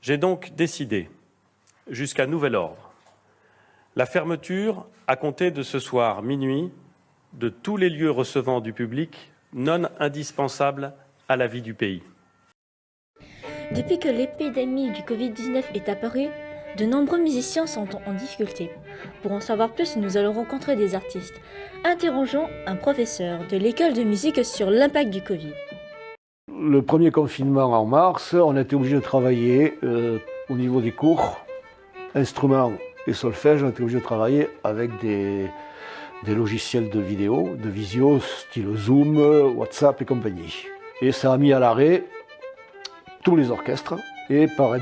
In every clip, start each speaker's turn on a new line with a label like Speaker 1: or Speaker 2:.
Speaker 1: J'ai donc décidé, jusqu'à nouvel ordre, la fermeture, à compter de ce soir minuit, de tous les lieux recevant du public non indispensables à la vie du pays.
Speaker 2: Depuis que l'épidémie du Covid-19 est apparue, de nombreux musiciens sont en difficulté. Pour en savoir plus, nous allons rencontrer des artistes. Interrogeons un professeur de l'école de musique sur l'impact du Covid.
Speaker 3: Le premier confinement en mars, on a été obligé de travailler au niveau des cours, instruments et solfège, on a été obligé de travailler avec des logiciels de vidéo, de visio, style Zoom, WhatsApp et compagnie. Et ça a mis à l'arrêt tous les orchestres. Et par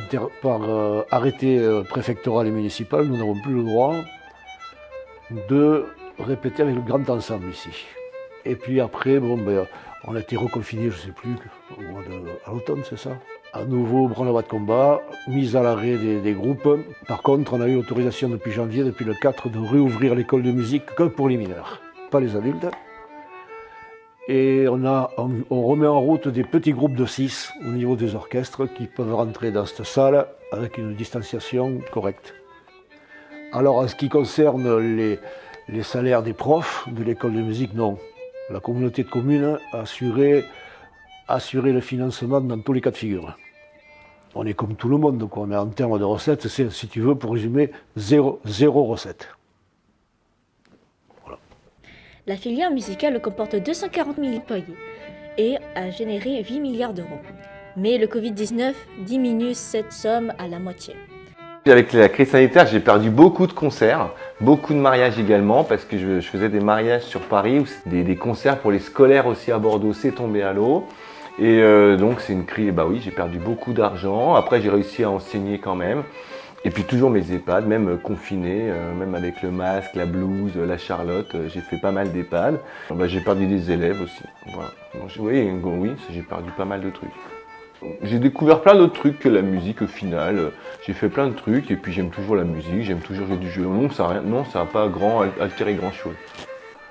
Speaker 3: arrêté préfectoral et municipal, nous n'avons plus le droit de répéter avec le grand ensemble ici. Et puis après, on a été reconfinés, je ne sais plus, à l'automne, c'est ça. À nouveau, branle-bas de combat, mise à l'arrêt des groupes. Par contre, on a eu l'autorisation depuis janvier, depuis le 4, de réouvrir l'école de musique que pour les mineurs, pas les adultes. Et on remet en route des petits groupes de 6 au niveau des orchestres qui peuvent rentrer dans cette salle avec une distanciation correcte. Alors, en ce qui concerne les salaires des profs de l'école de musique, non. La communauté de communes a assuré le financement dans tous les cas de figure. On est comme tout le monde, donc on est en termes de recettes, c'est, si tu veux, pour résumer, zéro recette. Voilà.
Speaker 2: La filière musicale comporte 240 000 employés et a généré 8 milliards d'euros. Mais le Covid-19 diminue cette somme à la moitié.
Speaker 4: Avec la crise sanitaire, j'ai perdu beaucoup de concerts, beaucoup de mariages également, parce que je faisais des mariages sur Paris, ou des concerts pour les scolaires aussi à Bordeaux, c'est tombé à l'eau. Et donc c'est une crise, bah oui, j'ai perdu beaucoup d'argent. Après j'ai réussi à enseigner quand même. Et puis toujours mes EHPAD, même confinés, même avec le masque, la blouse, la Charlotte, j'ai fait pas mal d'EHPAD. Bah, j'ai perdu des élèves aussi. Voilà. Donc, oui, j'ai perdu pas mal de trucs. J'ai découvert plein d'autres trucs que la musique au final. J'ai fait plein de trucs et puis j'aime toujours la musique, j'aime toujours jouer du violon. Ça n'a pas altéré grand chose.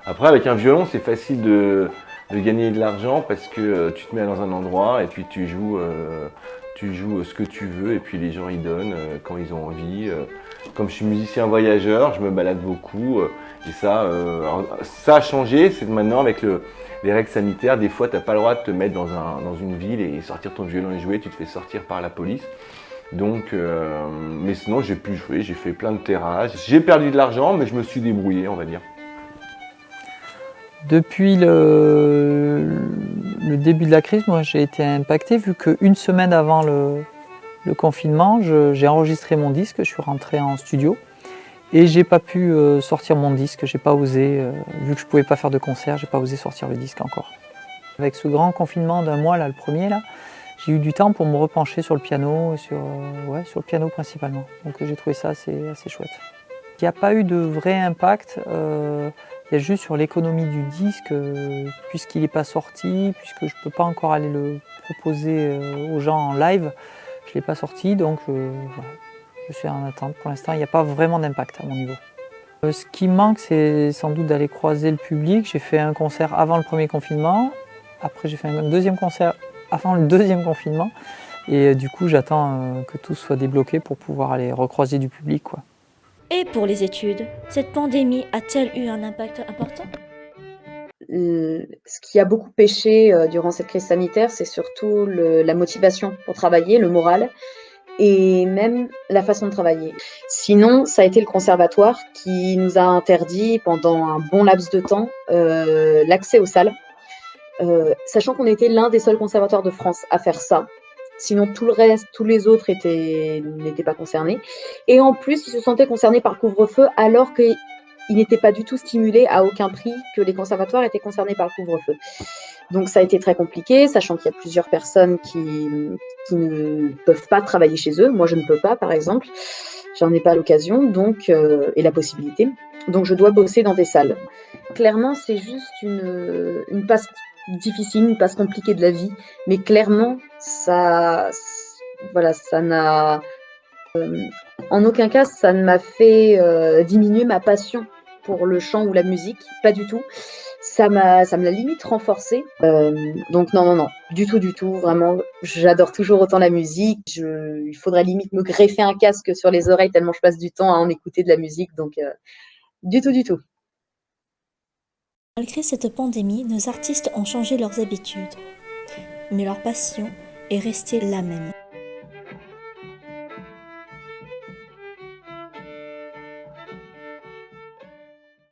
Speaker 4: Après avec un violon c'est facile de gagner de l'argent parce que tu te mets dans un endroit et puis tu joues ce que tu veux et puis les gens ils donnent quand ils ont envie. Comme je suis musicien voyageur, je me balade beaucoup et ça a changé, c'est maintenant avec les règles sanitaires, des fois tu n'as pas le droit de te mettre dans une ville et sortir ton violon et jouer, tu te fais sortir par la police. Donc, mais sinon j'ai pu jouer, j'ai fait plein de terrasses. J'ai perdu de l'argent mais je me suis débrouillé on va dire.
Speaker 5: Depuis le début de la crise, moi j'ai été impacté vu qu'une semaine avant le confinement, j'ai enregistré mon disque, je suis rentré en studio et j'ai pas pu sortir mon disque, j'ai pas osé, vu que je pouvais pas faire de concert, j'ai pas osé sortir le disque encore. Avec ce grand confinement d'un mois là, le premier là, j'ai eu du temps pour me repencher sur le piano, sur le piano principalement. Donc j'ai trouvé ça assez chouette. Il n'y a pas eu de vrai impact. Il y a juste sur l'économie du disque, puisqu'il n'est pas sorti, puisque je ne peux pas encore aller le proposer aux gens en live, je ne l'ai pas sorti, donc voilà, je suis en attente. Pour l'instant, il n'y a pas vraiment d'impact à mon niveau. Ce qui me manque, c'est sans doute d'aller croiser le public. J'ai fait un concert avant le premier confinement, après j'ai fait un deuxième concert avant le deuxième confinement, et du coup j'attends que tout soit débloqué pour pouvoir aller recroiser du public, quoi.
Speaker 2: Et pour les études, cette pandémie a-t-elle eu un impact important ?
Speaker 6: Ce qui a beaucoup pêché durant cette crise sanitaire, c'est surtout la motivation pour travailler, le moral et même la façon de travailler. Sinon, ça a été le conservatoire qui nous a interdit pendant un bon laps de temps l'accès aux salles, sachant qu'on était l'un des seuls conservatoires de France à faire ça. Sinon, tout le reste, tous les autres n'étaient pas concernés. Et en plus, ils se sentaient concernés par le couvre-feu alors qu'ils n'étaient pas du tout stimulés à aucun prix que les conservatoires étaient concernés par le couvre-feu. Donc ça a été très compliqué, sachant qu'il y a plusieurs personnes qui ne peuvent pas travailler chez eux. Moi, je ne peux pas, par exemple. J'en ai pas l'occasion et la possibilité. Donc, je dois bosser dans des salles. Clairement, c'est juste une passe difficile, une passe compliquée de la vie, mais clairement, ça n'a, en aucun cas, ça ne m'a fait diminuer ma passion pour le chant ou la musique, pas du tout. ça me l'a limite renforcée. Donc non, du tout, vraiment, j'adore toujours autant la musique. Il faudrait limite me greffer un casque sur les oreilles tellement je passe du temps à en écouter de la musique, donc du tout.
Speaker 2: Malgré cette pandémie, nos artistes ont changé leurs habitudes, mais leur passion est restée la même.